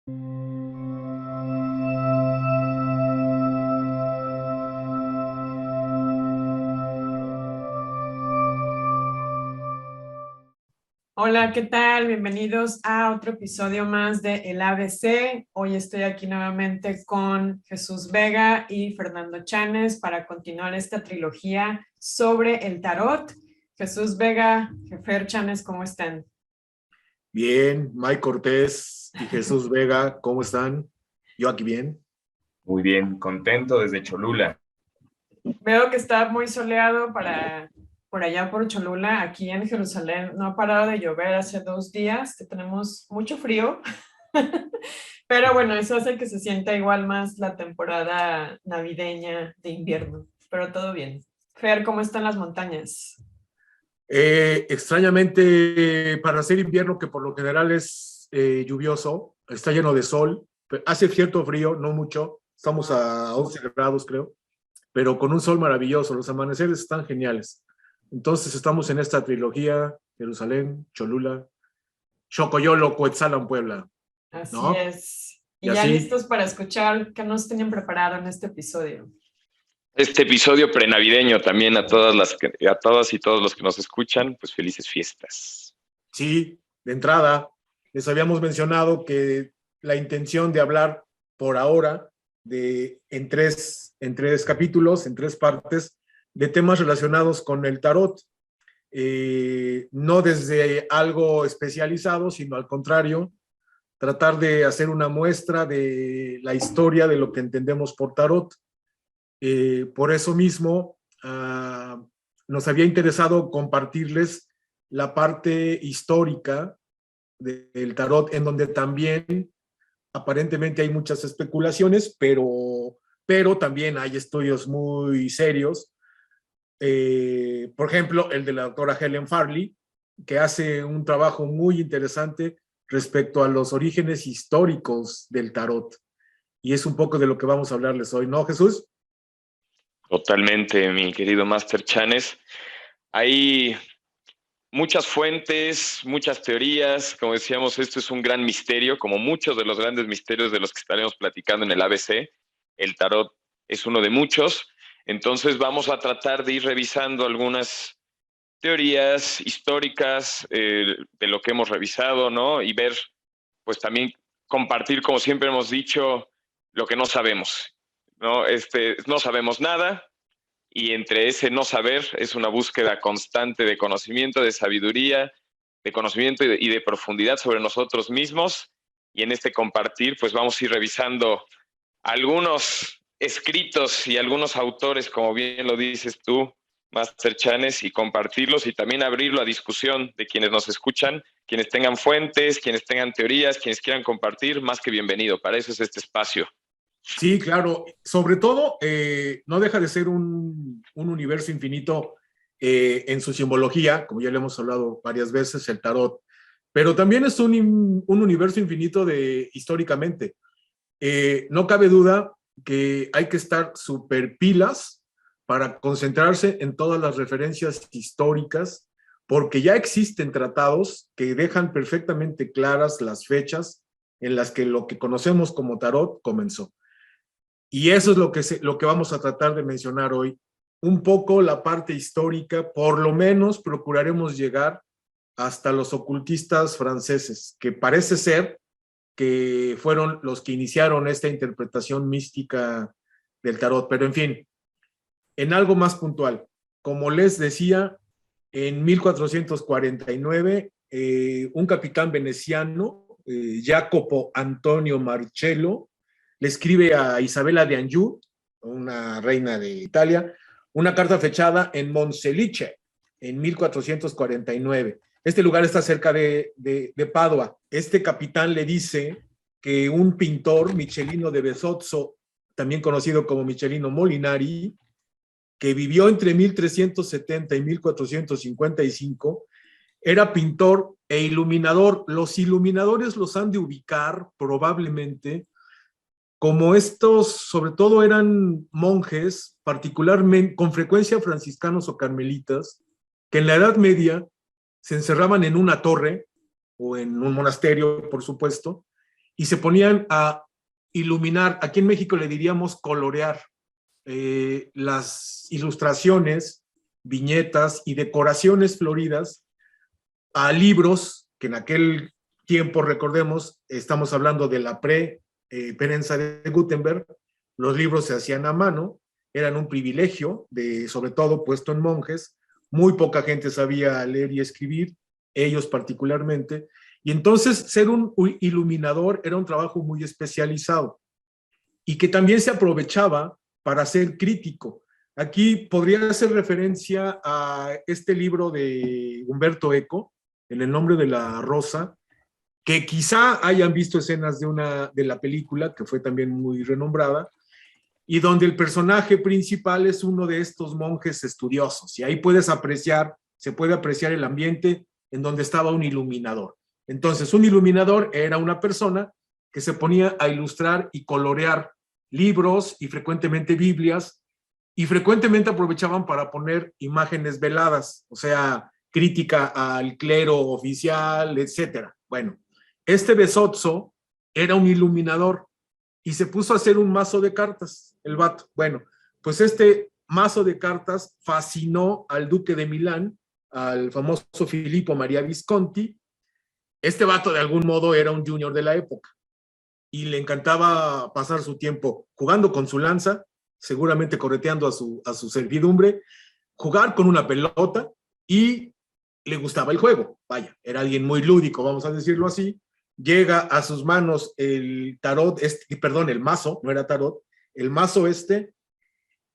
Hola, ¿qué tal? Bienvenidos a otro episodio más de El ABC. Hoy estoy aquí nuevamente con Jesús Vega y Fernando Chanes para continuar esta trilogía sobre el tarot. Jesús Vega, Fer Chanes, ¿cómo están? Bien, Mike Cortés y Jesús Vega, ¿cómo están? Yo aquí bien. Muy bien, contento desde Cholula. Veo que está muy soleado por allá por Cholula. Aquí en Jerusalén no ha parado de llover hace 2 días, que tenemos mucho frío. Pero bueno, eso hace que se sienta igual más la temporada navideña de invierno. Pero todo bien. Fer, ¿cómo están las montañas? Extrañamente, para ser invierno, que por lo general es lluvioso, está lleno de sol, hace cierto frío, no mucho, estamos a 11 grados creo, pero con un sol maravilloso, los amaneceres están geniales. Entonces estamos en esta trilogía, Jerusalén, Cholula, Xocoyolo, Coetzalan, Puebla, Así ¿no? es. Y Y ya así, listos para escuchar qué nos tenían preparado en este episodio. Este episodio prenavideño también a todas y todos los que nos escuchan, pues felices fiestas. sí, de entrada, les habíamos mencionado que la intención de hablar por ahora en tres capítulos, en tres partes, de temas relacionados con el tarot, no desde algo especializado, sino al contrario, tratar de hacer una muestra de la historia de lo que entendemos por tarot. Por eso mismo, nos había interesado compartirles la parte histórica del tarot, en donde también aparentemente hay muchas especulaciones, pero también hay estudios muy serios. Por ejemplo, el de la doctora Helen Farley, que hace un trabajo muy interesante respecto a los orígenes históricos del tarot. Y es un poco de lo que vamos a hablarles hoy, ¿no, Jesús? Totalmente, mi querido Master Chanes. Hay muchas fuentes, muchas teorías. Como decíamos, esto es un gran misterio, como muchos de los grandes misterios de los que estaremos platicando en el ABC. El tarot es uno de muchos. Entonces vamos a tratar de ir revisando algunas teorías históricas de lo que hemos revisado, ¿no? Y ver, pues también compartir, como siempre hemos dicho, lo que no sabemos, ¿no? No sabemos nada, y entre ese no saber es una búsqueda constante de conocimiento, de sabiduría, de conocimiento y de profundidad sobre nosotros mismos. Y en este compartir, pues vamos a ir revisando algunos escritos y algunos autores, como bien lo dices tú, Master Chanes, y compartirlos y también abrirlo a discusión de quienes nos escuchan, quienes tengan fuentes, quienes tengan teorías, quienes quieran compartir, más que bienvenido. Para eso es este espacio. Sí, claro. Sobre todo, no deja de ser un universo infinito en su simbología, como ya le hemos hablado varias veces, el tarot, pero también es un universo infinito históricamente. No cabe duda que hay que estar súper pilas para concentrarse en todas las referencias históricas, porque ya existen tratados que dejan perfectamente claras las fechas en las que lo que conocemos como tarot comenzó. Y eso es lo que vamos a tratar de mencionar hoy. Un poco la parte histórica, por lo menos procuraremos llegar hasta los ocultistas franceses, que parece ser que fueron los que iniciaron esta interpretación mística del tarot. Pero en fin, en algo más puntual, como les decía, en 1449, un capitán veneciano, Jacopo Antonio Marcello, le escribe a Isabela de Anjou, una reina de Italia, una carta fechada en Monselice, en 1449. Este lugar está cerca de Padua. Este capitán le dice que un pintor, Michelino de Besozzo, también conocido como Michelino Molinari, que vivió entre 1370 y 1455, era pintor e iluminador. Los iluminadores los han de ubicar probablemente como estos, sobre todo eran monjes, particularmente con frecuencia franciscanos o carmelitas, que en la Edad Media se encerraban en una torre o en un monasterio, por supuesto, y se ponían a iluminar, aquí en México le diríamos colorear, las ilustraciones, viñetas y decoraciones floridas a libros que en aquel tiempo, recordemos, estamos hablando de la prensa de Gutenberg, los libros se hacían a mano, eran un privilegio, sobre todo puesto en monjes, muy poca gente sabía leer y escribir, ellos particularmente, y entonces ser un iluminador era un trabajo muy especializado y que también se aprovechaba para ser crítico. Aquí podría hacer referencia a este libro de Humberto Eco, En el nombre de la rosa, que quizá hayan visto escenas de la película, que fue también muy renombrada, y donde el personaje principal es uno de estos monjes estudiosos, y ahí se puede apreciar el ambiente en donde estaba un iluminador. Entonces, un iluminador era una persona que se ponía a ilustrar y colorear libros y frecuentemente Biblias, y frecuentemente aprovechaban para poner imágenes veladas, o sea, crítica al clero oficial, etcétera. Bueno, este Besozzo era un iluminador y se puso a hacer un mazo de cartas, el vato. Bueno, pues este mazo de cartas fascinó al duque de Milán, al famoso Filippo Maria Visconti. Este vato de algún modo era un junior de la época y le encantaba pasar su tiempo jugando con su lanza, seguramente correteando a su servidumbre, jugar con una pelota, y le gustaba el juego. Vaya, era alguien muy lúdico, vamos a decirlo así. Llega a sus manos el tarot, el mazo, no era tarot, el mazo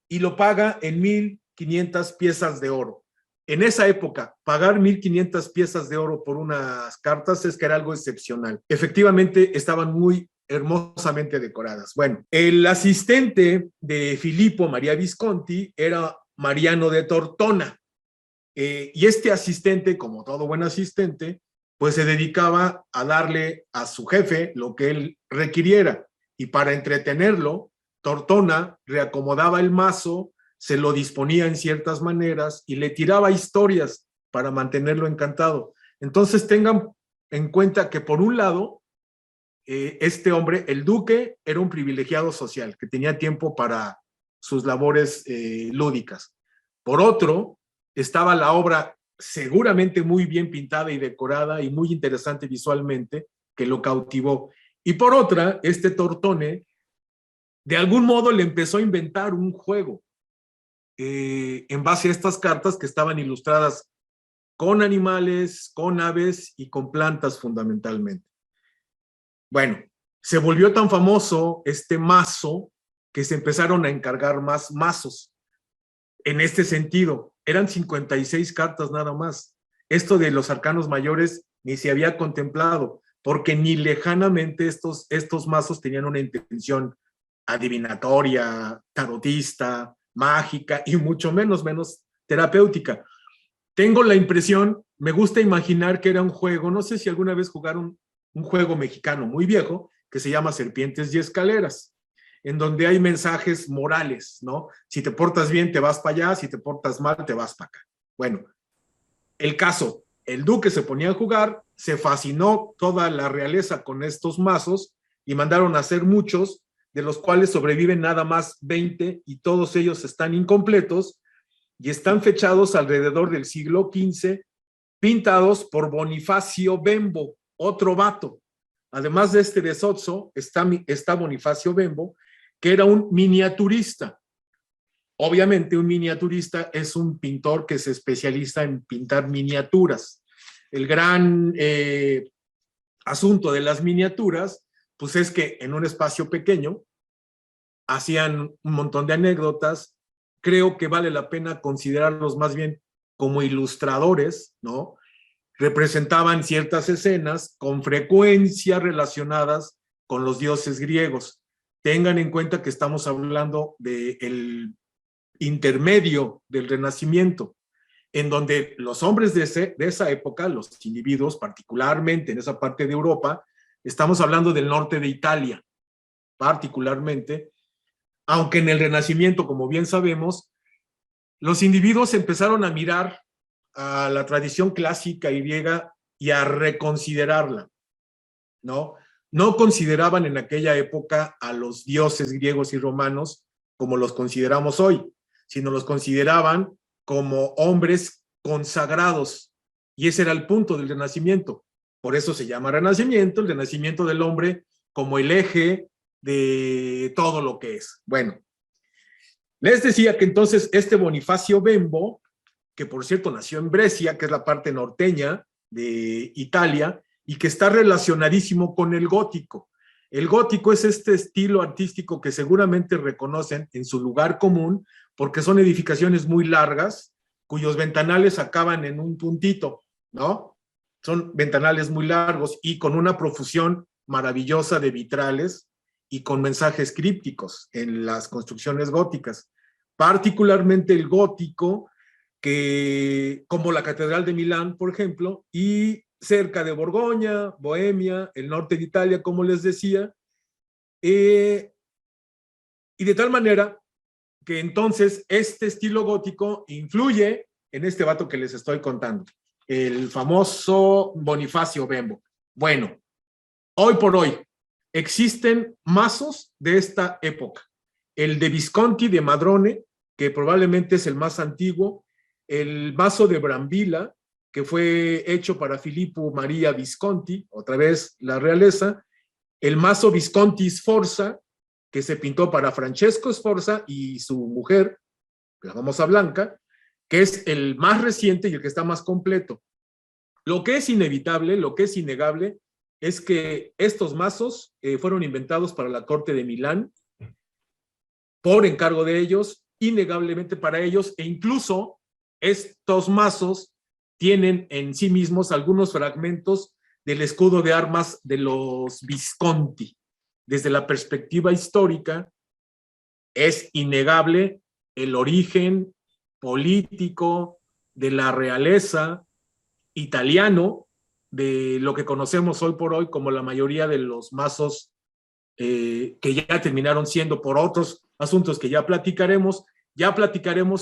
y lo paga en 1,500 piezas de oro. En esa época, pagar 1,500 piezas de oro por unas cartas es que era algo excepcional. Efectivamente, estaban muy hermosamente decoradas. Bueno, el asistente de Filippo Maria Visconti era Mariano de Tortona, y este asistente, como todo buen asistente, pues se dedicaba a darle a su jefe lo que él requiriera, y para entretenerlo, Tortona reacomodaba el mazo, se lo disponía en ciertas maneras y le tiraba historias para mantenerlo encantado. Entonces tengan en cuenta que por un lado, este hombre, el duque, era un privilegiado social que tenía tiempo para sus labores lúdicas. Por otro, estaba la obra seguramente muy bien pintada y decorada y muy interesante visualmente, que lo cautivó. Y por otra, este Tortone, de algún modo le empezó a inventar un juego en base a estas cartas que estaban ilustradas con animales, con aves y con plantas fundamentalmente. Bueno, se volvió tan famoso este mazo que se empezaron a encargar más mazos. En este sentido, eran 56 cartas nada más. Esto de los arcanos mayores ni se había contemplado, porque ni lejanamente estos mazos tenían una intención adivinatoria, tarotista, mágica y mucho menos terapéutica. Tengo la impresión, me gusta imaginar que era un juego, no sé si alguna vez jugaron un juego mexicano muy viejo que se llama Serpientes y Escaleras, en donde hay mensajes morales, ¿no? Si te portas bien, te vas para allá, si te portas mal, te vas para acá. Bueno, el caso, el duque se ponía a jugar, se fascinó toda la realeza con estos mazos y mandaron a hacer muchos, de los cuales sobreviven nada más 20 y todos ellos están incompletos y están fechados alrededor del siglo XV, pintados por Bonifacio Bembo, otro vato. Además de este Besozzo, está Bonifacio Bembo, que era un miniaturista. Obviamente un miniaturista es un pintor que se especializa en pintar miniaturas. El gran asunto de las miniaturas, pues es que en un espacio pequeño hacían un montón de anécdotas. Creo que vale la pena considerarlos más bien como ilustradores, ¿no? Representaban ciertas escenas con frecuencia relacionadas con los dioses griegos. Tengan en cuenta que estamos hablando del intermedio del Renacimiento, en donde los hombres de esa época, los individuos, particularmente en esa parte de Europa, estamos hablando del norte de Italia, particularmente, aunque en el Renacimiento, como bien sabemos, los individuos empezaron a mirar a la tradición clásica y griega y a reconsiderarla, ¿no? no consideraban en aquella época a los dioses griegos y romanos como los consideramos hoy, sino los consideraban como hombres consagrados. Y ese era el punto del Renacimiento. Por eso se llama Renacimiento, el renacimiento del hombre como el eje de todo lo que es. Bueno, les decía que entonces este Bonifacio Bembo, que por cierto nació en Brescia, que es la parte norteña de Italia, y que está relacionadísimo con el gótico. El gótico es este estilo artístico que seguramente reconocen en su lugar común, porque son edificaciones muy largas, cuyos ventanales acaban en un puntito, ¿no? Son ventanales muy largos y con una profusión maravillosa de vitrales y con mensajes crípticos en las construcciones góticas. Particularmente el gótico, que, como la Catedral de Milán, por ejemplo, y cerca de Borgoña, Bohemia, el norte de Italia, como les decía, y de tal manera que entonces este estilo gótico influye en este vato que les estoy contando, el famoso Bonifacio Bembo. Bueno, hoy por hoy existen mazos de esta época. El de Visconti de Madrone, que probablemente es el más antiguo, el mazo de Brambilla, que fue hecho para Filippo Maria Visconti, otra vez la realeza, el mazo Visconti Sforza, que se pintó para Francesco Sforza y su mujer, la famosa Blanca, que es el más reciente y el que está más completo. Lo que es inevitable, lo que es innegable, es que estos mazos fueron inventados para la corte de Milán, por encargo de ellos, innegablemente para ellos, e incluso estos mazos tienen en sí mismos algunos fragmentos del escudo de armas de los Visconti. Desde la perspectiva histórica, es innegable el origen político de la realeza italiano, de lo que conocemos hoy por hoy como la mayoría de los mazos que ya terminaron siendo por otros asuntos que ya platicaremos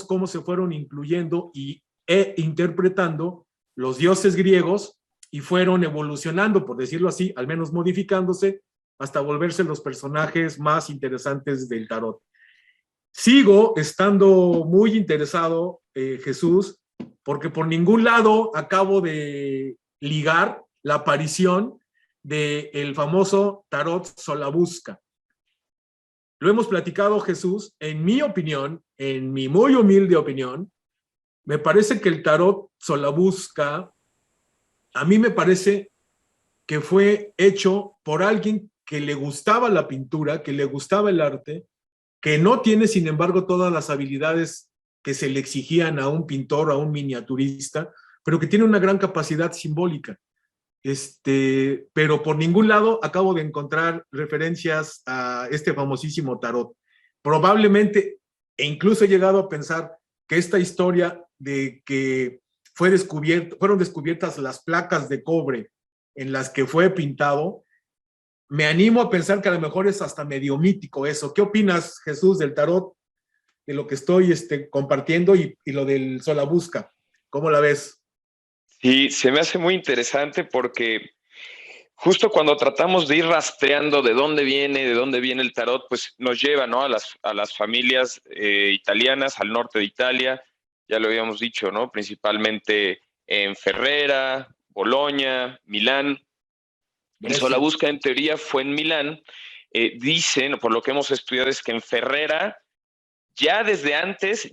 cómo se fueron incluyendo e interpretando los dioses griegos y fueron evolucionando, por decirlo así, al menos modificándose, hasta volverse los personajes más interesantes del tarot. Sigo estando muy interesado, Jesús, porque por ningún lado acabo de ligar la aparición del famoso tarot Solabusca. Lo hemos platicado, Jesús, en mi opinión, en mi muy humilde opinión, me parece que el tarot Solabusca, a mí me parece que fue hecho por alguien que le gustaba la pintura, que le gustaba el arte, que no tiene, sin embargo, todas las habilidades que se le exigían a un pintor, a un miniaturista, pero que tiene una gran capacidad simbólica. Pero por ningún lado acabo de encontrar referencias a este famosísimo tarot. Probablemente, e incluso he llegado a pensar que esta historia de que fueron descubiertas las placas de cobre en las que fue pintado, me animo a pensar que a lo mejor es hasta medio mítico eso. ¿Qué opinas, Jesús, del tarot, de lo que estoy compartiendo y lo del Solabusca? ¿Cómo la ves? Sí, se me hace muy interesante porque justo cuando tratamos de ir rastreando de dónde viene el tarot, pues nos lleva, ¿no?, a las familias italianas, al norte de Italia, ya lo habíamos dicho, ¿no?, principalmente en Ferrera, Boloña, Milán. El Solabusca en teoría fue en Milán. Dicen, por lo que hemos estudiado, es que en Ferrera, ya desde antes,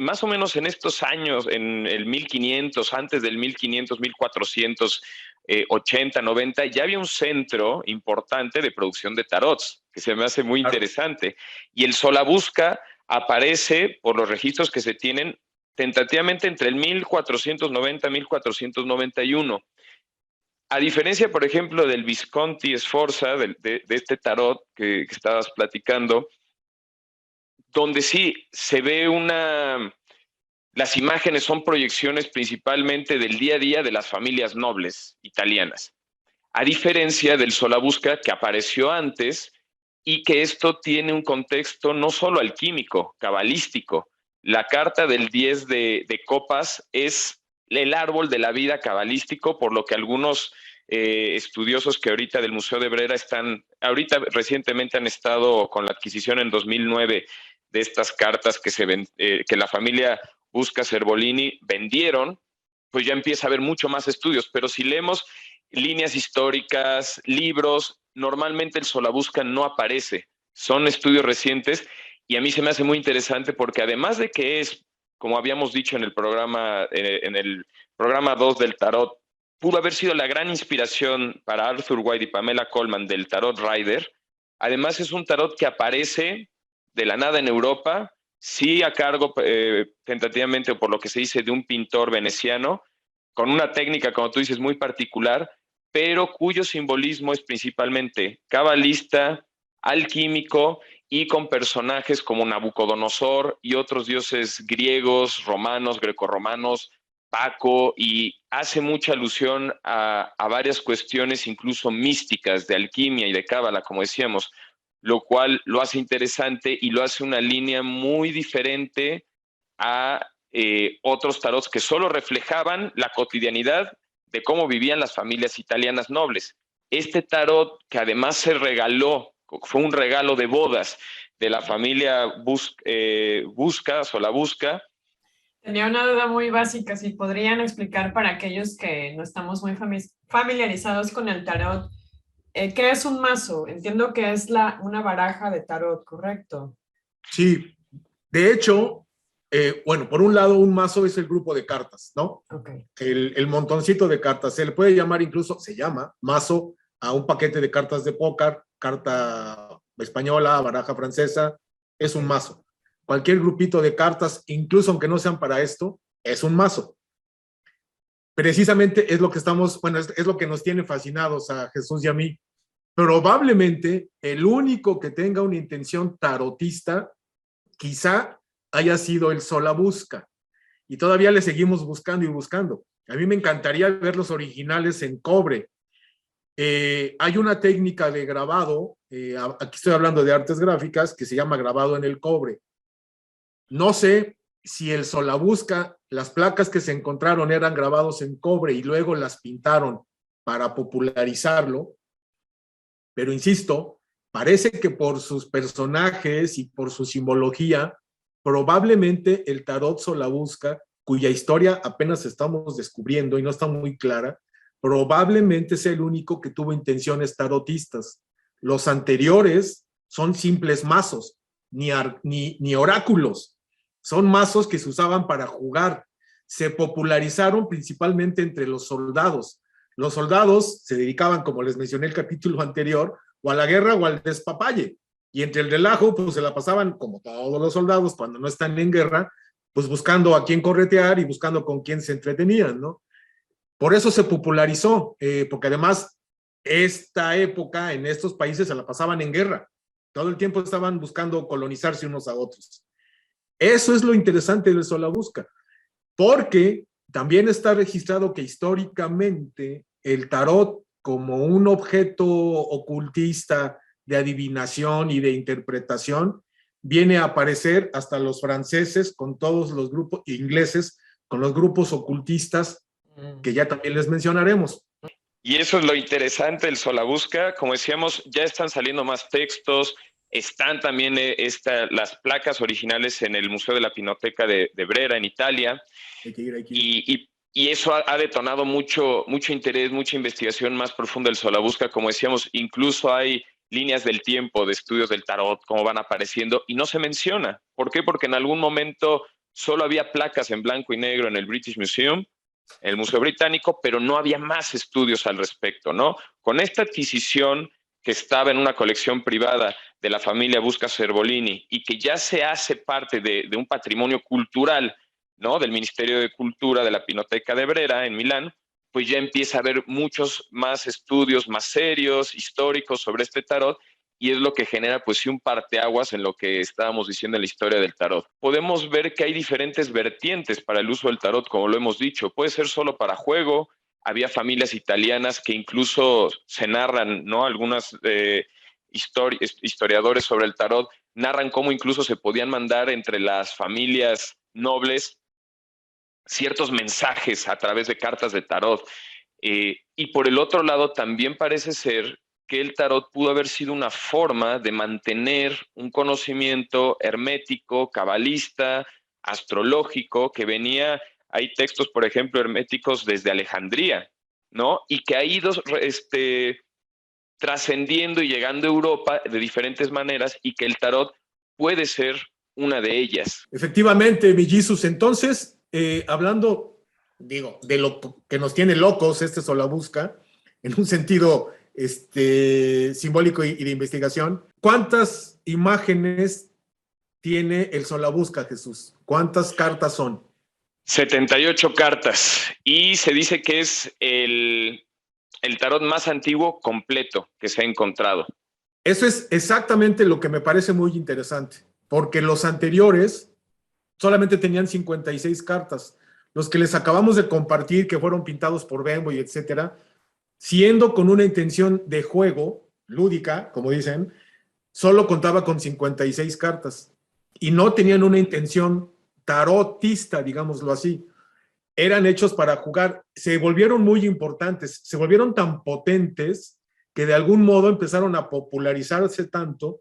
más o menos en estos años, en el 1500, antes del 1500, 1480, 90, ya había un centro importante de producción de tarots, que se me hace muy interesante. Y el Solabusca aparece, por los registros que se tienen, tentativamente entre el 1490 y 1491. A diferencia, por ejemplo, del Visconti Sforza, de este tarot que estabas platicando, donde sí se ve las imágenes son proyecciones principalmente del día a día de las familias nobles italianas, a diferencia del Solabusca que apareció antes y que esto tiene un contexto no solo alquímico, cabalístico. La carta del 10 de copas es el árbol de la vida cabalístico, por lo que algunos estudiosos que ahorita del Museo de Brera recientemente han estado con la adquisición en 2009 de estas cartas que la familia Busca Cervolini vendieron, pues ya empieza a haber mucho más estudios. Pero si leemos líneas históricas, libros, normalmente el Solabusca no aparece. Son estudios recientes y a mí se me hace muy interesante porque además de que es, como habíamos dicho en el programa 2 del tarot, pudo haber sido la gran inspiración para Arthur White y Pamela Colman del tarot Rider. Además es un tarot que aparece de la nada en Europa, sí a cargo tentativamente, o por lo que se dice, de un pintor veneciano, con una técnica, como tú dices, muy particular, pero cuyo simbolismo es principalmente cabalista, alquímico y con personajes como Nabucodonosor y otros dioses griegos, romanos, grecorromanos, Paco, y hace mucha alusión a varias cuestiones incluso místicas de alquimia y de cábala, como decíamos, lo cual lo hace interesante y lo hace una línea muy diferente a otros tarots que solo reflejaban la cotidianidad de cómo vivían las familias italianas nobles. Este tarot, que además se regaló, fue un regalo de bodas de la familia Busca, Solabusca. Tenía una duda muy básica, si podrían explicar para aquellos que no estamos muy familiarizados con el tarot, ¿qué es un mazo? Entiendo que es una baraja de tarot, ¿correcto? Sí, de hecho, bueno, por un lado, un mazo es el grupo de cartas, ¿no? Okay. El montoncito de cartas. Se le puede llamar incluso, se llama mazo a un paquete de cartas de póker, carta española, baraja francesa, es un mazo. Cualquier grupito de cartas, incluso aunque no sean para esto, es un mazo. Precisamente es lo que estamos, bueno, es lo que nos tiene fascinados a Jesús y a mí. Probablemente el único que tenga una intención tarotista quizá haya sido el Solabusca. Y todavía le seguimos buscando y buscando. A mí me encantaría ver los originales en cobre. Hay una técnica de grabado, aquí estoy hablando de artes gráficas, que se llama grabado en el cobre. No sé si el Solabusca, las placas que se encontraron eran grabados en cobre y luego las pintaron para popularizarlo, pero insisto, parece que por sus personajes y por su simbología, probablemente el tarot Solabusca, cuya historia apenas estamos descubriendo y no está muy clara, probablemente sea el único que tuvo intenciones tarotistas. Los anteriores son simples mazos, ni oráculos. Son mazos que se usaban para jugar. Se popularizaron principalmente entre los soldados. Los soldados se dedicaban, como les mencioné en el capítulo anterior, o a la guerra o al despapalle. Y entre el relajo, pues se la pasaban, como todos los soldados, cuando no están en guerra, pues buscando a quién corretear y buscando con quién se entretenían, ¿no? Por eso se popularizó, porque además esta época en estos países se la pasaban en guerra. Todo el tiempo estaban buscando colonizarse unos a otros. Eso es lo interesante del Solabusca, porque también está registrado que históricamente el tarot como un objeto ocultista de adivinación y de interpretación viene a aparecer hasta los franceses con todos los grupos ingleses, con los grupos ocultistas que ya también les mencionaremos. Y eso es lo interesante del Solabusca. Como decíamos, ya están saliendo más textos, están también las placas originales en el Museo de la Pinoteca de Brera, en Italia. Hay que ir. Y eso ha detonado mucho interés, mucha investigación más profunda del Solabusca. Como decíamos, incluso hay líneas del tiempo de estudios del tarot, cómo van apareciendo, y no se menciona. ¿Por qué? Porque en algún momento solo había placas en blanco y negro en el British Museum, el Museo Británico, pero no había más estudios al respecto, ¿no? Con esta adquisición que estaba en una colección privada de la familia Busca Cervolini y que ya se hace parte de un patrimonio cultural, ¿no? Del Ministerio de Cultura de la Pinoteca de Brera en Milán, pues ya empieza a haber muchos más estudios más serios, históricos sobre este tarot, y es lo que genera pues sí un parteaguas en lo que estábamos diciendo en la historia del tarot. Podemos ver que hay diferentes vertientes para el uso del tarot, como lo hemos dicho. Puede ser solo para juego. Había familias italianas que incluso se narran, ¿no? Algunas historiadores sobre el tarot narran cómo incluso se podían mandar entre las familias nobles ciertos mensajes a través de cartas de tarot. Y por el otro lado, también parece ser que el tarot pudo haber sido una forma de mantener un conocimiento hermético, cabalista, astrológico, que venía, hay textos, por ejemplo, herméticos desde Alejandría, ¿no? Y que ha ido trascendiendo y llegando a Europa de diferentes maneras, y que el tarot puede ser una de ellas. Efectivamente, mi Jesus. Entonces, hablando, digo, de lo que nos tiene locos este Solabusca, en un sentido simbólico y de investigación, ¿cuántas imágenes tiene el Solabusca, Jesús? ¿Cuántas cartas son? 78 cartas, y se dice que es el tarot más antiguo completo que se ha encontrado. Eso es exactamente lo que me parece muy interesante, porque los anteriores solamente tenían 56 cartas. Los que les acabamos de compartir, que fueron pintados por Bembo y etcétera, siendo con una intención de juego, lúdica, como dicen, solo contaba con 56 cartas y no tenían una intención tarotista, digámoslo así. Eran hechos para jugar. Se volvieron muy importantes, se volvieron tan potentes que de algún modo empezaron a popularizarse tanto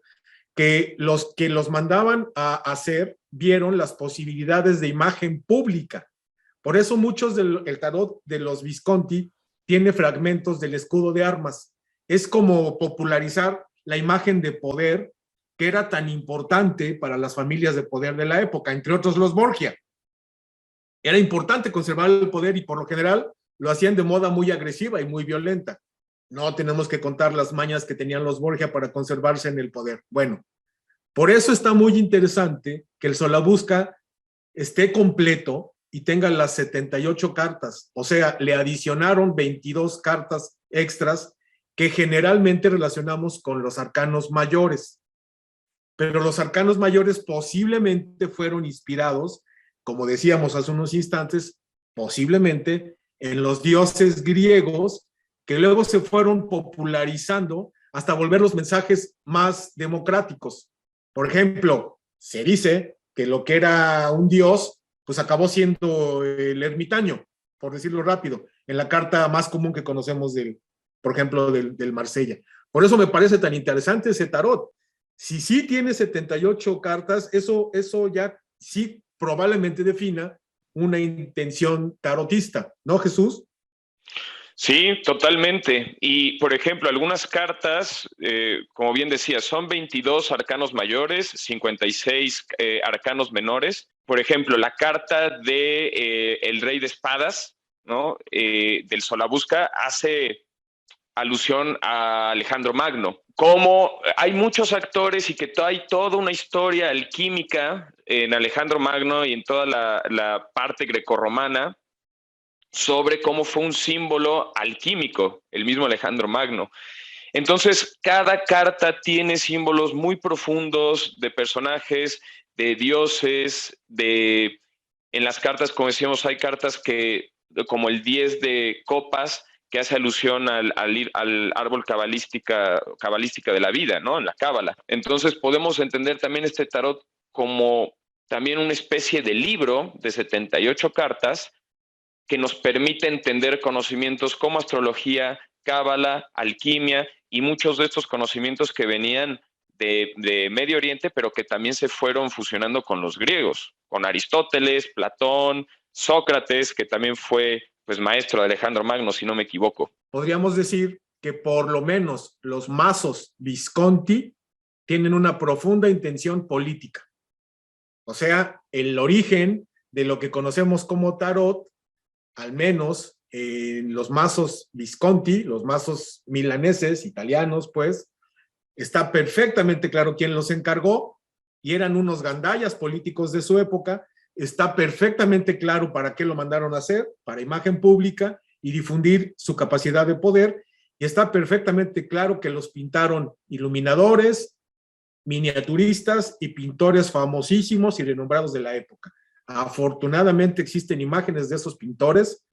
que los mandaban a hacer vieron las posibilidades de imagen pública. Por eso muchos del tarot de los Visconti tiene fragmentos del escudo de armas. Es como popularizar la imagen de poder que era tan importante para las familias de poder de la época, entre otros los Borgia. Era importante conservar el poder y por lo general lo hacían de moda muy agresiva y muy violenta. No tenemos que contar las mañas que tenían los Borgia para conservarse en el poder. Bueno, por eso está muy interesante que el Solabusca esté completo y tenga las 78 cartas. O sea, le adicionaron 22 cartas extras que generalmente relacionamos con los arcanos mayores. Pero los arcanos mayores posiblemente fueron inspirados, como decíamos hace unos instantes, posiblemente en los dioses griegos que luego se fueron popularizando hasta volver los mensajes más democráticos. Por ejemplo, se dice que lo que era un dios, pues acabó siendo el ermitaño, por decirlo rápido, en la carta más común que conocemos, por ejemplo, del Marsella. Por eso me parece tan interesante ese tarot. Si sí tiene 78 cartas, eso ya sí probablemente defina una intención tarotista, ¿no, Jesús? Sí, totalmente. Y, por ejemplo, algunas cartas, como bien decía, son 22 arcanos mayores, 56 arcanos menores. Por ejemplo, la carta de el Rey de Espadas, ¿no? Del Solabusca, hace alusión a Alejandro Magno. Como hay muchos actores y que hay toda una historia alquímica en Alejandro Magno y en toda la parte grecorromana, sobre cómo fue un símbolo alquímico, el mismo Alejandro Magno. Entonces, cada carta tiene símbolos muy profundos de personajes, de dioses, en las cartas, como decíamos, hay cartas como el 10 de copas, que hace alusión al árbol cabalística de la vida, ¿no? En la cábala. Entonces, podemos entender también este tarot como también una especie de libro de 78 cartas, que nos permite entender conocimientos como astrología, cábala, alquimia y muchos de estos conocimientos que venían de Medio Oriente, pero que también se fueron fusionando con los griegos, con Aristóteles, Platón, Sócrates, que también fue pues maestro de Alejandro Magno, si no me equivoco. Podríamos decir que por lo menos los mazos Visconti tienen una profunda intención política. O sea, el origen de lo que conocemos como tarot, al menos en los mazos Visconti, los mazos milaneses, italianos, pues, está perfectamente claro quién los encargó y eran unos gandallas políticos de su época. Está perfectamente claro para qué lo mandaron a hacer, para imagen pública y difundir su capacidad de poder. Y está perfectamente claro que los pintaron iluminadores, miniaturistas y pintores famosísimos y renombrados de la época. Afortunadamente existen imágenes de esos pintores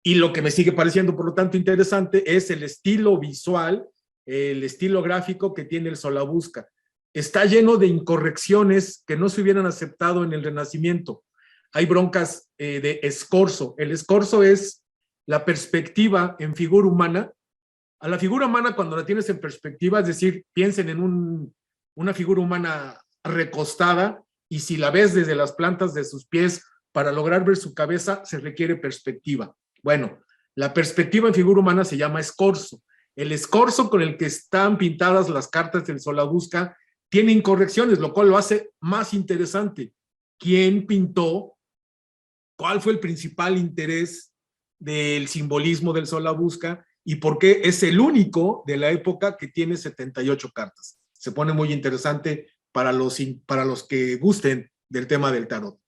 y lo que me sigue pareciendo, por lo tanto, interesante es el estilo visual, el estilo gráfico que tiene el Solabusca. Está lleno de incorrecciones que no se hubieran aceptado en el Renacimiento. Hay broncas de escorzo. El escorzo es la perspectiva en figura humana. A la figura humana, cuando la tienes en perspectiva, es decir, piensen en una figura humana recostada, y si la ves desde las plantas de sus pies para lograr ver su cabeza, se requiere perspectiva. Bueno, la perspectiva en figura humana se llama escorzo. El escorzo con el que están pintadas las cartas del Solabusca tiene incorrecciones, lo cual lo hace más interesante. ¿Quién pintó? ¿Cuál fue el principal interés del simbolismo del Solabusca? ¿Y por qué es el único de la época que tiene 78 cartas? Se pone muy interesante para los que gusten del tema del tarot.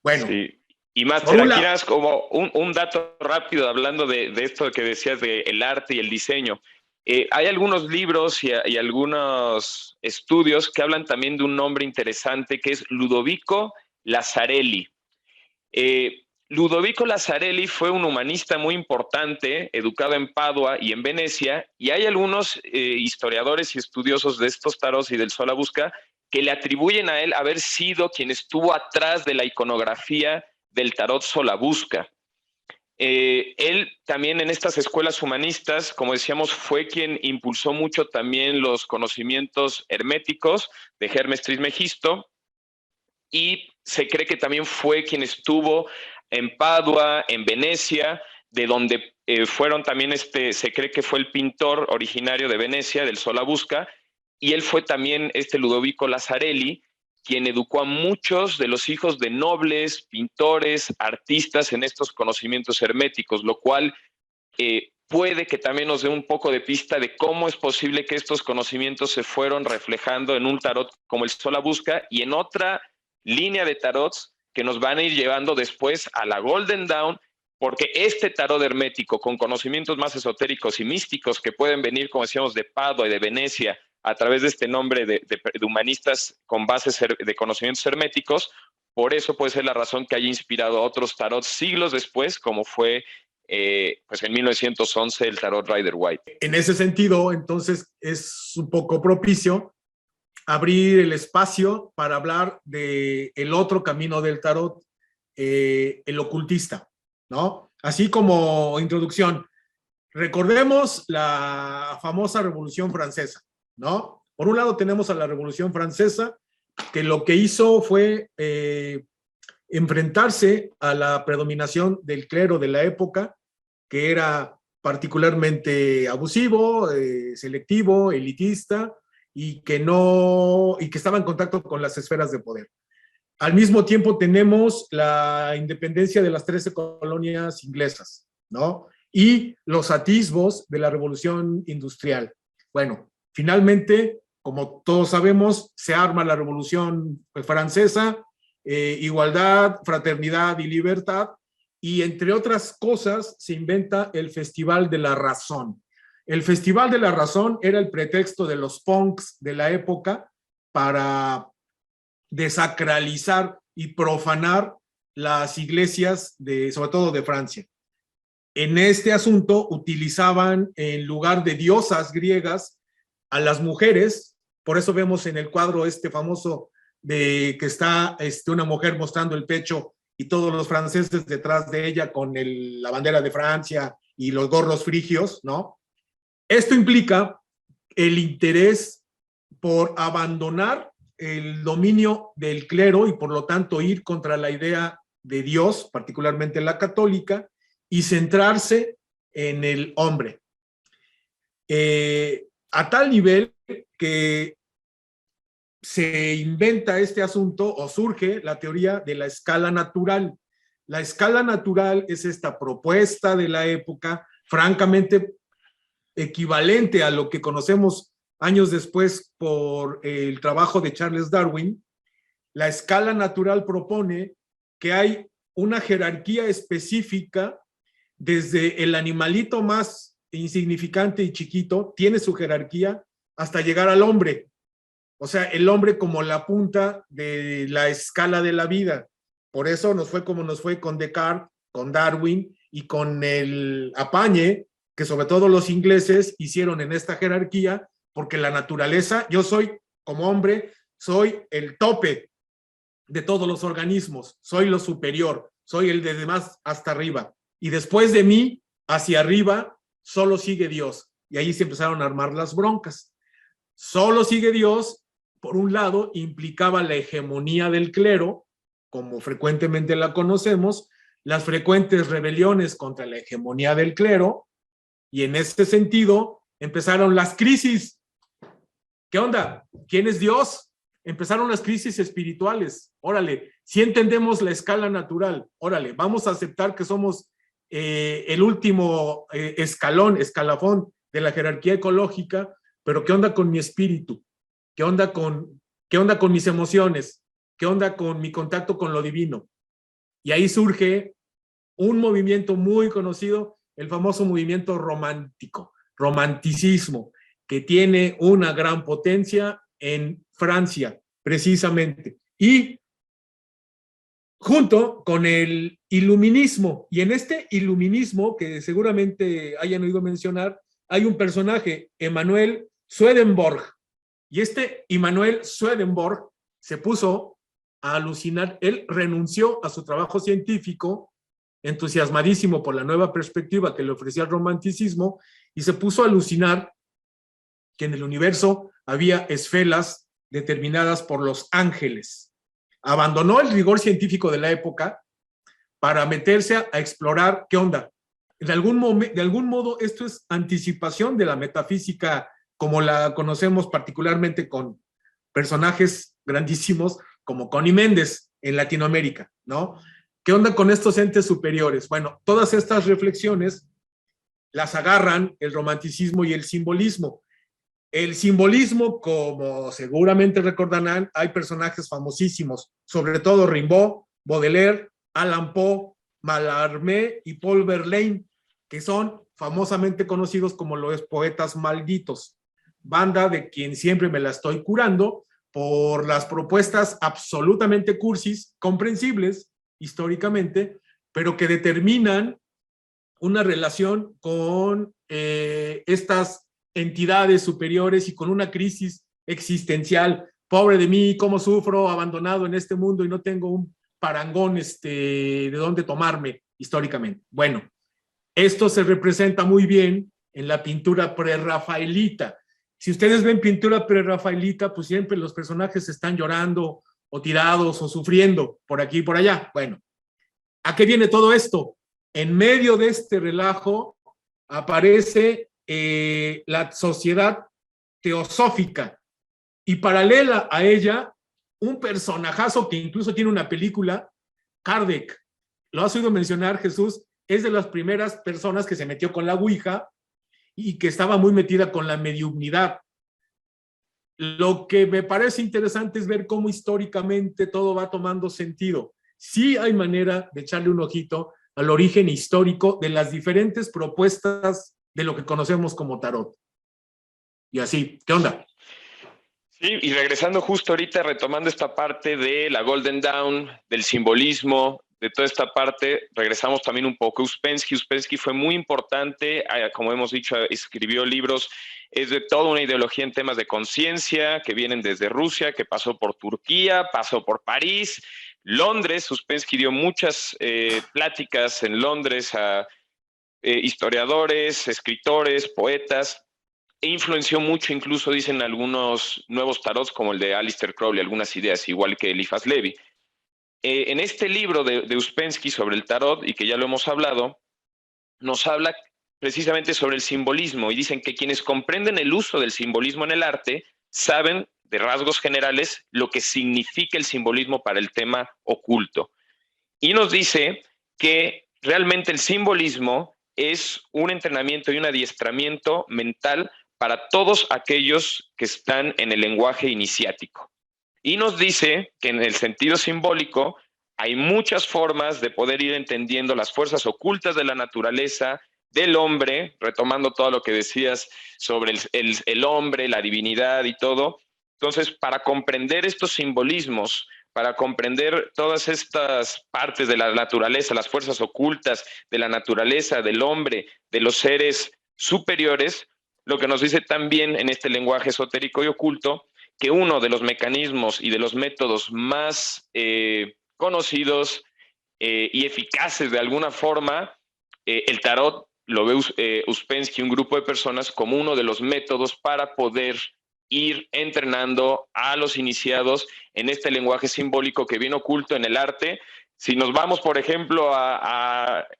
Bueno. Sí. Y Máster, aquí das como un dato rápido hablando de esto que decías del arte y el diseño. Hay algunos libros y algunos estudios que hablan también de un nombre interesante que es Ludovico Lazzarelli. Ludovico Lazzarelli fue un humanista muy importante, educado en Padua y en Venecia, y hay algunos historiadores y estudiosos de estos tarots y del Solabusca que le atribuyen a él haber sido quien estuvo atrás de la iconografía del tarot Solabusca. Él también en estas escuelas humanistas, como decíamos, fue quien impulsó mucho también los conocimientos herméticos de Hermes Trismegisto, y se cree que también fue quien estuvo en Padua, en Venecia, de donde fueron también, se cree que fue el pintor originario de Venecia, del Solabusca, y él fue también Ludovico Lazzarelli, quien educó a muchos de los hijos de nobles, pintores, artistas en estos conocimientos herméticos, lo cual puede que también nos dé un poco de pista de cómo es posible que estos conocimientos se fueron reflejando en un tarot como el Solabusca y en otra línea de tarots que nos van a ir llevando después a la Golden Dawn, porque este tarot hermético con conocimientos más esotéricos y místicos que pueden venir, como decíamos, de Padua y de Venecia, a través de este nombre de humanistas con bases de conocimientos herméticos, por eso puede ser la razón que haya inspirado a otros tarots siglos después, como fue pues en 1911 el tarot Rider-Waite. En ese sentido, entonces, es un poco propicio abrir el espacio para hablar del otro camino del tarot, el ocultista, ¿no? Así como introducción, recordemos la famosa Revolución Francesa, ¿no? Por un lado tenemos a la Revolución Francesa, que lo que hizo fue enfrentarse a la predominación del clero de la época, que era particularmente abusivo, selectivo, elitista, y que estaba en contacto con las esferas de poder. Al mismo tiempo tenemos la independencia de las 13 colonias inglesas, ¿no? Y los atisbos de la Revolución Industrial. Bueno, finalmente, como todos sabemos, se arma la Revolución Francesa, igualdad, fraternidad y libertad, y entre otras cosas se inventa el Festival de la Razón. El Festival de la Razón era el pretexto de los punks de la época para desacralizar y profanar las iglesias, sobre todo de Francia. En este asunto utilizaban en lugar de diosas griegas a las mujeres, por eso vemos en el cuadro famoso de que está una mujer mostrando el pecho y todos los franceses detrás de ella con la bandera de Francia y los gorros frigios, ¿no? Esto implica el interés por abandonar el dominio del clero y por lo tanto ir contra la idea de Dios, particularmente la católica, y centrarse en el hombre. A tal nivel que se inventa este asunto o surge la teoría de la escala natural. La escala natural es esta propuesta de la época, francamente equivalente a lo que conocemos años después por el trabajo de Charles Darwin. La escala natural propone que hay una jerarquía específica desde el animalito más insignificante y chiquito, tiene su jerarquía hasta llegar al hombre. O sea, el hombre como la punta de la escala de la vida. Por eso nos fue como nos fue con Descartes, con Darwin y con el apañe que sobre todo los ingleses hicieron en esta jerarquía, porque la naturaleza, yo soy como hombre, soy el tope de todos los organismos, soy lo superior, soy el de más hasta arriba. Y después de mí hacia arriba, solo sigue Dios. Y ahí se empezaron a armar las broncas. Solo sigue Dios, por un lado, implicaba la hegemonía del clero, como frecuentemente la conocemos, las frecuentes rebeliones contra la hegemonía del clero, y en este sentido empezaron las crisis. ¿Qué onda? ¿Quién es Dios? Empezaron las crisis espirituales. Órale, si entendemos la escala natural, órale, vamos a aceptar que somos el último escalafón de la jerarquía ecológica, pero ¿qué onda con mi espíritu? ¿Qué onda con mis emociones? ¿Qué onda con mi contacto con lo divino? Y ahí surge un movimiento muy conocido, el famoso movimiento romántico, romanticismo, que tiene una gran potencia en Francia, precisamente. Y junto con el iluminismo, y en este iluminismo, que seguramente hayan oído mencionar, hay un personaje, Emanuel Swedenborg, y este Emanuel Swedenborg se puso a alucinar. Él renunció a su trabajo científico, entusiasmadísimo por la nueva perspectiva que le ofrecía el romanticismo, y se puso a alucinar que en el universo había esferas determinadas por los ángeles. Abandonó el rigor científico de la época para meterse a explorar qué onda. De algún modo, esto es anticipación de la metafísica como la conocemos particularmente con personajes grandísimos como Connie Méndez en Latinoamérica, ¿no? ¿Qué onda con estos entes superiores? Bueno, todas estas reflexiones las agarran el romanticismo y el simbolismo. El simbolismo, como seguramente recordarán, hay personajes famosísimos, sobre todo Rimbaud, Baudelaire, Allan Poe, Mallarmé y Paul Verlaine, que son famosamente conocidos como los poetas malditos, banda de quien siempre me la estoy curando por las propuestas absolutamente cursis, comprensibles históricamente, pero que determinan una relación con estas entidades superiores y con una crisis existencial. Pobre de mí, cómo sufro abandonado en este mundo y no tengo un parangón de dónde tomarme históricamente. Bueno, esto se representa muy bien en la pintura prerrafaelita. Si ustedes ven pintura prerrafaelita, pues siempre los personajes están llorando o tirados o sufriendo por aquí y por allá. Bueno, ¿a qué viene todo esto? En medio de este relajo aparece la sociedad teosófica y paralela a ella un personajazo que incluso tiene una película, Kardec. ¿Lo has oído mencionar, Jesús? Es de las primeras personas que se metió con la Ouija y que estaba muy metida con la mediumnidad. Lo que me parece interesante es ver cómo históricamente todo va tomando sentido. Sí hay manera de echarle un ojito al origen histórico de las diferentes propuestas de lo que conocemos como tarot. Y así, ¿qué onda? Sí, y regresando justo ahorita, retomando esta parte de la Golden Dawn, del simbolismo, de toda esta parte, regresamos también un poco a Uspensky. Uspensky fue muy importante, como hemos dicho, escribió libros, es de toda una ideología en temas de conciencia, que vienen desde Rusia, que pasó por Turquía, pasó por París, Londres. Uspensky dio muchas pláticas en Londres a historiadores, escritores, poetas, e influenció mucho, incluso dicen algunos nuevos tarots como el de Aleister Crowley, algunas ideas, igual que Eliphas Levi. En este libro de Uspensky sobre el tarot, y que ya lo hemos hablado, nos habla precisamente sobre el simbolismo, y dicen que quienes comprenden el uso del simbolismo en el arte saben de rasgos generales lo que significa el simbolismo para el tema oculto. Y nos dice que realmente el simbolismo es un entrenamiento y un adiestramiento mental para todos aquellos que están en el lenguaje iniciático. Y nos dice que en el sentido simbólico hay muchas formas de poder ir entendiendo las fuerzas ocultas de la naturaleza, del hombre, retomando todo lo que decías sobre el hombre, la divinidad y todo. Entonces, para comprender estos simbolismos, para comprender todas estas partes de la naturaleza, las fuerzas ocultas de la naturaleza, del hombre, de los seres superiores, lo que nos dice también en este lenguaje esotérico y oculto, que uno de los mecanismos y de los métodos más conocidos y eficaces de alguna forma, el tarot lo ve Uspensky, un grupo de personas, como uno de los métodos para poder ir entrenando a los iniciados en este lenguaje simbólico que viene oculto en el arte. Si nos vamos, por ejemplo,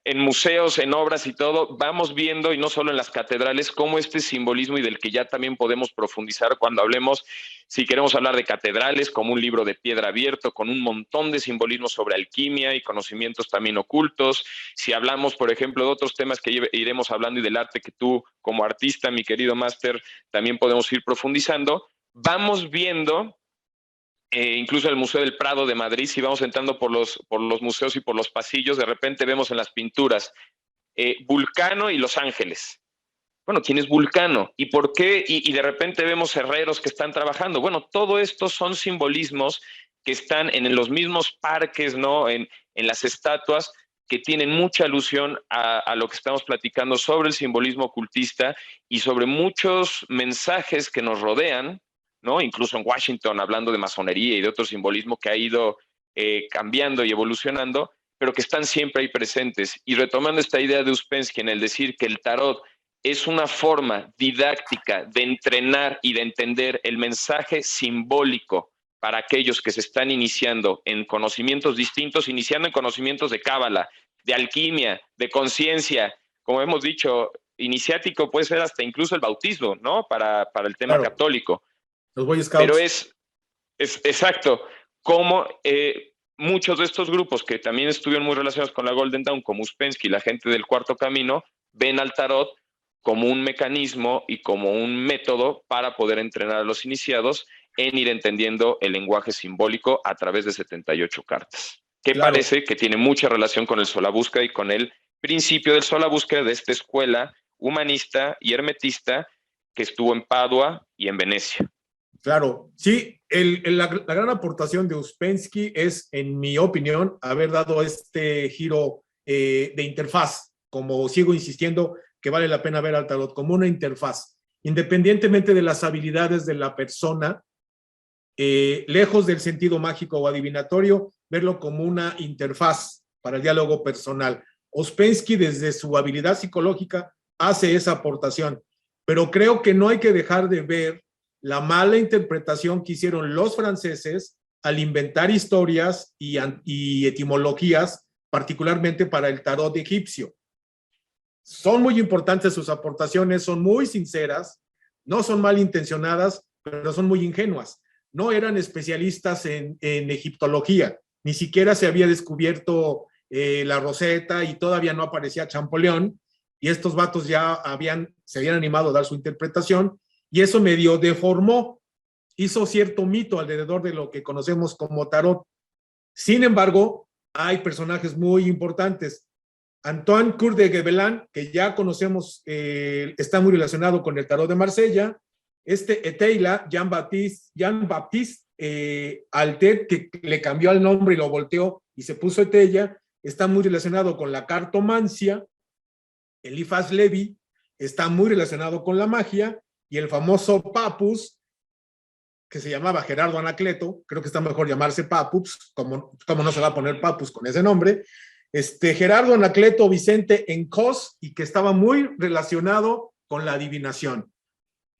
en museos, en obras y todo, vamos viendo, y no solo en las catedrales, cómo este simbolismo, y del que ya también podemos profundizar cuando hablemos, si queremos hablar de catedrales, como un libro de piedra abierto, con un montón de simbolismo sobre alquimia y conocimientos también ocultos. Si hablamos, por ejemplo, de otros temas que iremos hablando y del arte que tú, como artista, mi querido máster, también podemos ir profundizando, vamos viendo. Incluso el Museo del Prado de Madrid, si vamos entrando por los museos y por los pasillos, de repente vemos en las pinturas Vulcano y Los Ángeles. Bueno, ¿quién es Vulcano? ¿Y por qué? Y de repente vemos herreros que están trabajando. Bueno, todo esto son simbolismos que están en los mismos parques, ¿no? En las estatuas, que tienen mucha alusión a lo que estamos platicando sobre el simbolismo ocultista y sobre muchos mensajes que nos rodean, ¿no? Incluso en Washington, hablando de masonería y de otro simbolismo que ha ido cambiando y evolucionando, pero que están siempre ahí presentes. Y retomando esta idea de Uspensky en el decir que el tarot es una forma didáctica de entrenar y de entender el mensaje simbólico para aquellos que se están iniciando en conocimientos distintos, iniciando en conocimientos de cábala, de alquimia, de conciencia, como hemos dicho, iniciático puede ser hasta incluso el bautismo, ¿no? Para el tema católico. Los Boy Scouts. Pero es exacto, como muchos de estos grupos que también estuvieron muy relacionados con la Golden Dawn, como Uspensky, la gente del Cuarto Camino, ven al tarot como un mecanismo y como un método para poder entrenar a los iniciados en ir entendiendo el lenguaje simbólico a través de 78 cartas, que parece que tiene mucha relación con el Solabúsqueda y con el principio del Solabúsqueda de esta escuela humanista y hermetista que estuvo en Padua y en Venecia. Claro, sí, la gran aportación de Uspensky es, en mi opinión, haber dado este giro de interfaz, como sigo insistiendo que vale la pena ver al tarot como una interfaz, independientemente de las habilidades de la persona, lejos del sentido mágico o adivinatorio, verlo como una interfaz para el diálogo personal. Uspensky, desde su habilidad psicológica, hace esa aportación, pero creo que no hay que dejar de ver la mala interpretación que hicieron los franceses al inventar historias y etimologías, particularmente para el tarot egipcio. Son muy importantes sus aportaciones, son muy sinceras, no son malintencionadas, pero son muy ingenuas. No eran especialistas en egiptología, ni siquiera se había descubierto la Rosetta y todavía no aparecía Champollion, y estos vatos ya se habían animado a dar su interpretación, y eso medio deformó, hizo cierto mito alrededor de lo que conocemos como tarot. Sin embargo, hay personajes muy importantes. Antoine Coeur de Gébelin, que ya conocemos, está muy relacionado con el tarot de Marsella. Eteila, Jean-Baptiste Altet, que le cambió el nombre y lo volteó y se puso Eteilla, está muy relacionado con la cartomancia. Eliphas Levi está muy relacionado con la magia, y el famoso Papus, que se llamaba Gerardo Anacleto, creo que está mejor llamarse Papus, como no se va a poner Papus con ese nombre, Gerardo Anacleto Vicente Encos, y que estaba muy relacionado con la adivinación.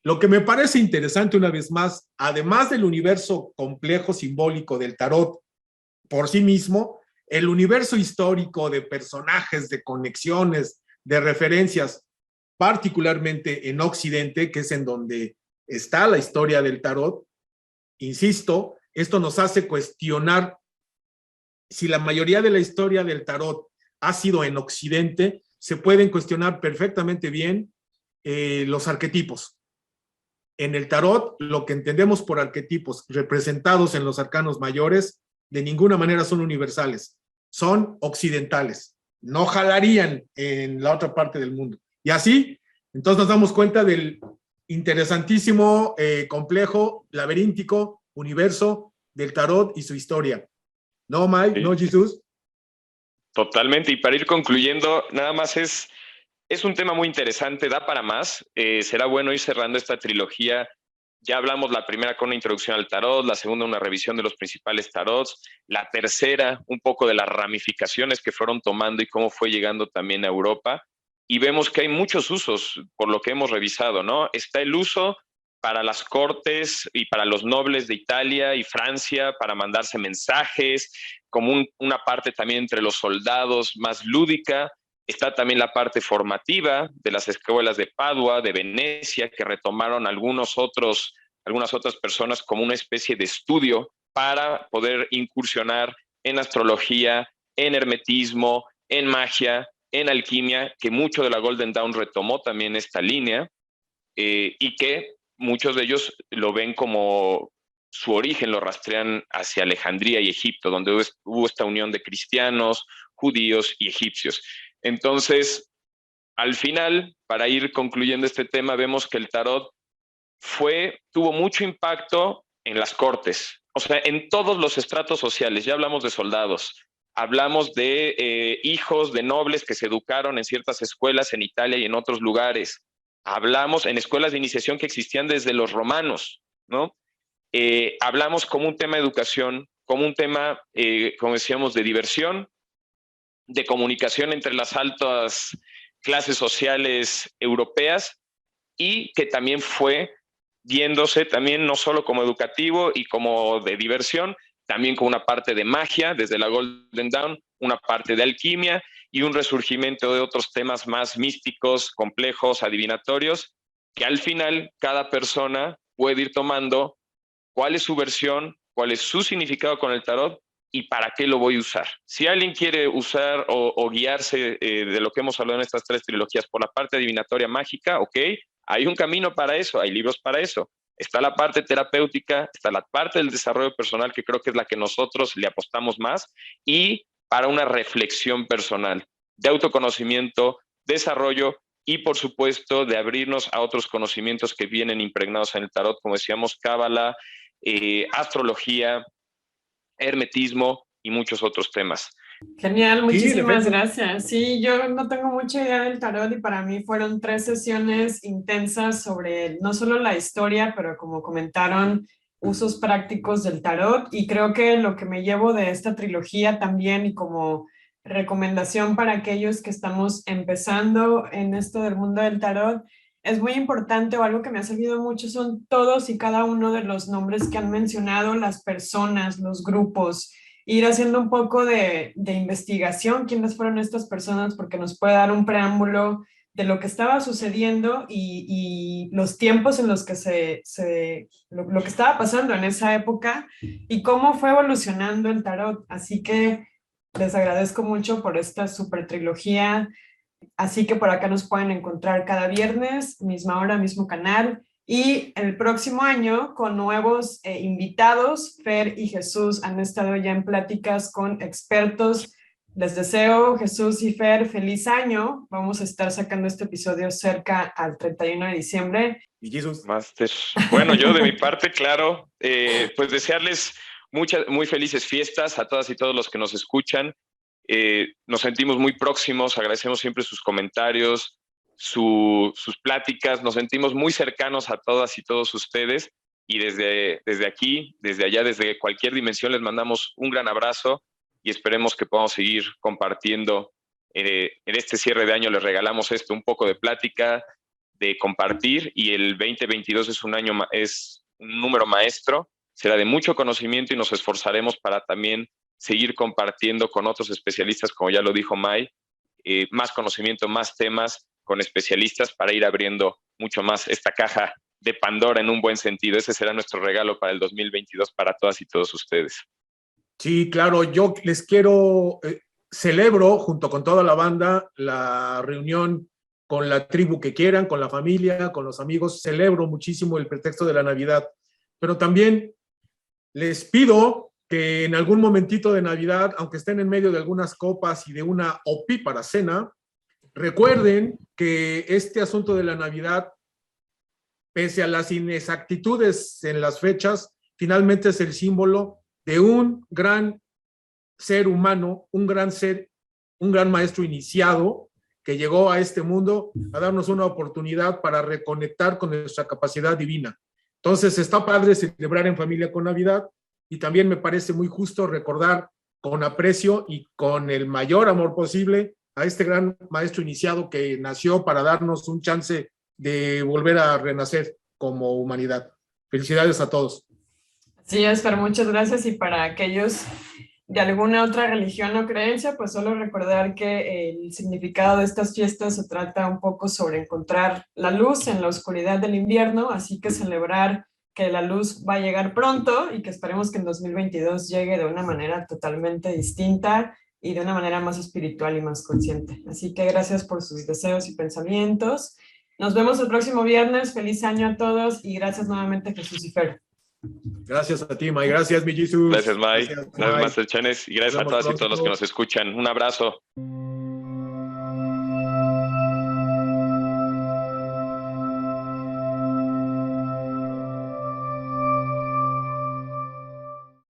Lo que me parece interesante, una vez más, además del universo complejo simbólico del tarot por sí mismo, el universo histórico de personajes, de conexiones, de referencias, particularmente en Occidente, que es en donde está la historia del tarot. Insisto, esto nos hace cuestionar si la mayoría de la historia del tarot ha sido en Occidente. Se pueden cuestionar perfectamente bien los arquetipos. En el tarot, lo que entendemos por arquetipos representados en los arcanos mayores, de ninguna manera son universales, son occidentales, no jalarían en la otra parte del mundo. Y así, entonces nos damos cuenta del interesantísimo, complejo, laberíntico universo del tarot y su historia. ¿No, Mike? Sí. ¿No, Jesús? Totalmente. Y para ir concluyendo, nada más es un tema muy interesante, da para más. Será bueno ir cerrando esta trilogía. Ya hablamos la primera con una introducción al tarot, la segunda una revisión de los principales tarots, la tercera un poco de las ramificaciones que fueron tomando y cómo fue llegando también a Europa. y vemos que hay muchos usos, por lo que hemos revisado, ¿no? Está el uso para las cortes y para los nobles de Italia y Francia, para mandarse mensajes, como una parte también entre los soldados más lúdica. Está también la parte formativa de las escuelas de Padua, de Venecia, que retomaron algunas otras personas como una especie de estudio para poder incursionar en astrología, en hermetismo, en magia, en alquimia, que mucho de la Golden Dawn retomó también esta línea, y que muchos de ellos lo ven como su origen, lo rastrean hacia Alejandría y Egipto, donde hubo esta unión de cristianos, judíos y egipcios. Entonces, al final, para ir concluyendo este tema, vemos que el tarot tuvo mucho impacto en las cortes, o sea, en todos los estratos sociales. Ya hablamos de soldados, hablamos de hijos de nobles que se educaron en ciertas escuelas en Italia y en otros lugares. Hablamos en escuelas de iniciación que existían desde los romanos, ¿no? Hablamos como un tema de educación, como un tema, como decíamos, de diversión, de comunicación entre las altas clases sociales europeas, y que también fue viéndose también no solo como educativo y como de diversión, también con una parte de magia desde la Golden Dawn, una parte de alquimia y un resurgimiento de otros temas más místicos, complejos, adivinatorios, que al final cada persona puede ir tomando cuál es su versión, cuál es su significado con el tarot y para qué lo voy a usar. Si alguien quiere usar o guiarse de lo que hemos hablado en estas 3 trilogías por la parte adivinatoria mágica, ok, hay un camino para eso, hay libros para eso. Está la parte terapéutica, está la parte del desarrollo personal, que creo que es la que nosotros le apostamos más, y para una reflexión personal, de autoconocimiento, desarrollo y, por supuesto, de abrirnos a otros conocimientos que vienen impregnados en el tarot, como decíamos, cábala, astrología, hermetismo y muchos otros temas. Genial, muchísimas gracias. Sí, yo no tengo mucha idea del tarot y para mí fueron 3 sesiones intensas sobre no solo la historia, pero como comentaron, usos prácticos del tarot, y creo que lo que me llevo de esta trilogía también y como recomendación para aquellos que estamos empezando en esto del mundo del tarot, es muy importante, o algo que me ha servido mucho, son todos y cada uno de los nombres que han mencionado, las personas, los grupos, ir haciendo un poco de investigación, quiénes fueron estas personas, porque nos puede dar un preámbulo de lo que estaba sucediendo y los tiempos en los que lo que estaba pasando en esa época y cómo fue evolucionando el tarot. Así que les agradezco mucho por esta super trilogía. Así que por acá nos pueden encontrar cada viernes, misma hora, mismo canal. Y el próximo año con nuevos invitados. Fer y Jesús han estado ya en pláticas con expertos. Les deseo, Jesús y Fer, feliz año. Vamos a estar sacando este episodio cerca al 31 de diciembre. Y Jesús. Master. Bueno, yo de mi parte, claro, pues desearles muy felices fiestas a todas y todos los que nos escuchan. Nos sentimos muy próximos, agradecemos siempre sus comentarios, sus pláticas, nos sentimos muy cercanos a todas y todos ustedes, y desde aquí, desde allá, desde cualquier dimensión les mandamos un gran abrazo y esperemos que podamos seguir compartiendo. En este cierre de año les regalamos un poco de plática, de compartir, y el 2022 es un número maestro, será de mucho conocimiento y nos esforzaremos para también seguir compartiendo con otros especialistas, como ya lo dijo May, más conocimiento, más temas con especialistas para ir abriendo mucho más esta caja de Pandora en un buen sentido. Ese será nuestro regalo para el 2022 para todas y todos ustedes. Sí, claro, yo les celebro junto con toda la banda la reunión con la tribu que quieran, con la familia, con los amigos. Celebro muchísimo el pretexto de la Navidad, pero también les pido que en algún momentito de Navidad, aunque estén en medio de algunas copas y de una opípara cena, recuerden que este asunto de la Navidad, pese a las inexactitudes en las fechas, finalmente es el símbolo de un gran ser humano, un gran maestro iniciado que llegó a este mundo a darnos una oportunidad para reconectar con nuestra capacidad divina. Entonces está padre celebrar en familia con Navidad, y también me parece muy justo recordar con aprecio y con el mayor amor posible a este gran maestro iniciado que nació para darnos un chance de volver a renacer como humanidad. Felicidades a todos. Sí, Fer, muchas gracias. Y para aquellos de alguna otra religión o creencia, pues solo recordar que el significado de estas fiestas se trata un poco sobre encontrar la luz en la oscuridad del invierno, así que celebrar que la luz va a llegar pronto y que esperemos que en 2022 llegue de una manera totalmente distinta y de una manera más espiritual y más consciente. Así que gracias por sus deseos y pensamientos. Nos vemos el próximo viernes. Feliz año a todos y gracias nuevamente, Jesús y Fer. Gracias a ti, May. Gracias, mi Jesus. Gracias, May. Gracias, Master Chanes. Y gracias a todas y todos los que nos escuchan. Un abrazo.